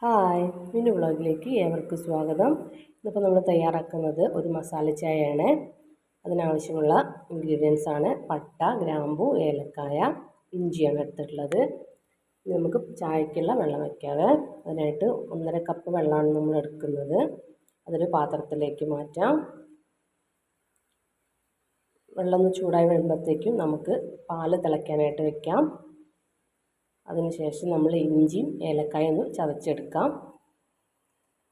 Hi, മിന്നു വ്ളോഗിലേക്ക് ഏവർക്കും സ്വാഗതം. ഇന്നിപ്പോൾ നമ്മൾ തയ്യാറാക്കുന്നത് ഒരു മസാല ചായയാണ്. അതിനാവശ്യമുള്ള ഇൻഗ്രീഡിയൻസ് ആണ് പട്ട, ഗ്രാമ്പു, ഏലക്കായ, ഇഞ്ചിയാണ് എടുത്തിട്ടുള്ളത്. നമുക്ക് ചായക്കുള്ള വെള്ളം വയ്ക്കാതെ അതിനായിട്ട് 1.5 കപ്പ് വെള്ളമാണ് നമ്മൾ എടുക്കുന്നത്. അതൊരു പാത്രത്തിലേക്ക് മാറ്റാം. വെള്ളം ഒന്ന് ചൂടായി വരുമ്പോഴത്തേക്കും നമുക്ക് പാല് തിളയ്ക്കാനായിട്ട് വെക്കാം. അതിനുശേഷം നമ്മൾ ഇഞ്ചിയും ഏലക്കായും ഒന്ന് ചതച്ചെടുക്കാം.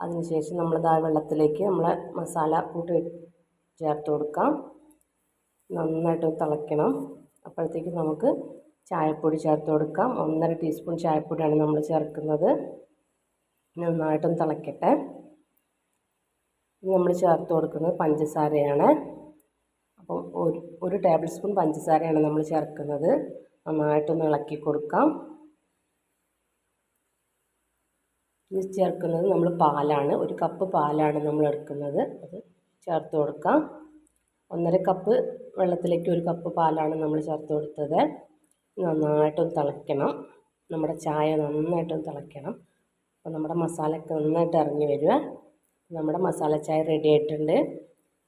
അതിനുശേഷം നമ്മൾ വെള്ളത്തിലേക്ക് നമ്മളെ മസാല കൂട്ടി ചേർത്ത് കൊടുക്കാം. നന്നായിട്ട് തിളയ്ക്കണം. അപ്പോഴത്തേക്ക് നമുക്ക് ചായപ്പൊടി ചേർത്ത് കൊടുക്കാം. 1.5 ടീസ്പൂൺ ചായപ്പൊടിയാണ് നമ്മൾ ചേർക്കുന്നത്. നന്നായിട്ടും തിളയ്ക്കട്ടെ. ഇനി നമ്മൾ ചേർത്ത് കൊടുക്കുന്നത് പഞ്ചസാരയാണ്. അപ്പോൾ ഒരു ടേബിൾ സ്പൂൺ പഞ്ചസാരയാണ് നമ്മൾ ചേർക്കുന്നത്. നന്നായിട്ടൊന്ന് ഇളക്കി കൊടുക്കാം. ഇനി ചേർക്കുന്നത് നമ്മൾ പാലാണ്. 1 കപ്പ് പാലാണ് നമ്മൾ എടുക്കുന്നത്. അത് ചേർത്ത് കൊടുക്കാം. 1.5 കപ്പ് വെള്ളത്തിലേക്ക് 1 കപ്പ് പാലാണ് നമ്മൾ ചേർത്ത് കൊടുത്തത്. നന്നായിട്ടൊന്ന് തിളയ്ക്കണം. നമ്മുടെ ചായ നന്നായിട്ടൊന്ന് തിളയ്ക്കണം. അപ്പോൾ നമ്മുടെ മസാലയൊക്കെ നന്നായിട്ട് ഇറങ്ങി വരിക. നമ്മുടെ മസാല ചായ റെഡി ആയിട്ടുണ്ട്.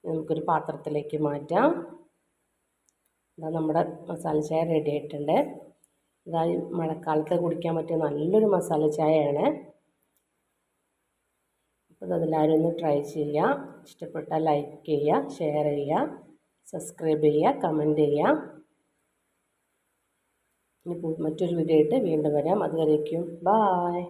നമുക്കൊരു പാത്രത്തിലേക്ക് മാറ്റാം. ഇതാ നമ്മുടെ മസാല ചായ റെഡി ആയിട്ടുണ്ട്. ഇതാ മഴക്കാലത്ത് കുടിക്കാൻ പറ്റിയ നല്ലൊരു മസാല ചായയാണ്. അപ്പോൾ അതെല്ലാവരും ഒന്ന് ട്രൈ ചെയ്യുക. ഇഷ്ടപ്പെട്ടാൽ ലൈക്ക് ചെയ്യുക, ഷെയർ ചെയ്യുക, സബ്സ്ക്രൈബ് ചെയ്യുക, കമൻറ്റ് ചെയ്യുക. ഇനി മറ്റൊരു വീഡിയോ ആയിട്ട് വീണ്ടും വരാം. അതുവരേക്കും ബായ്.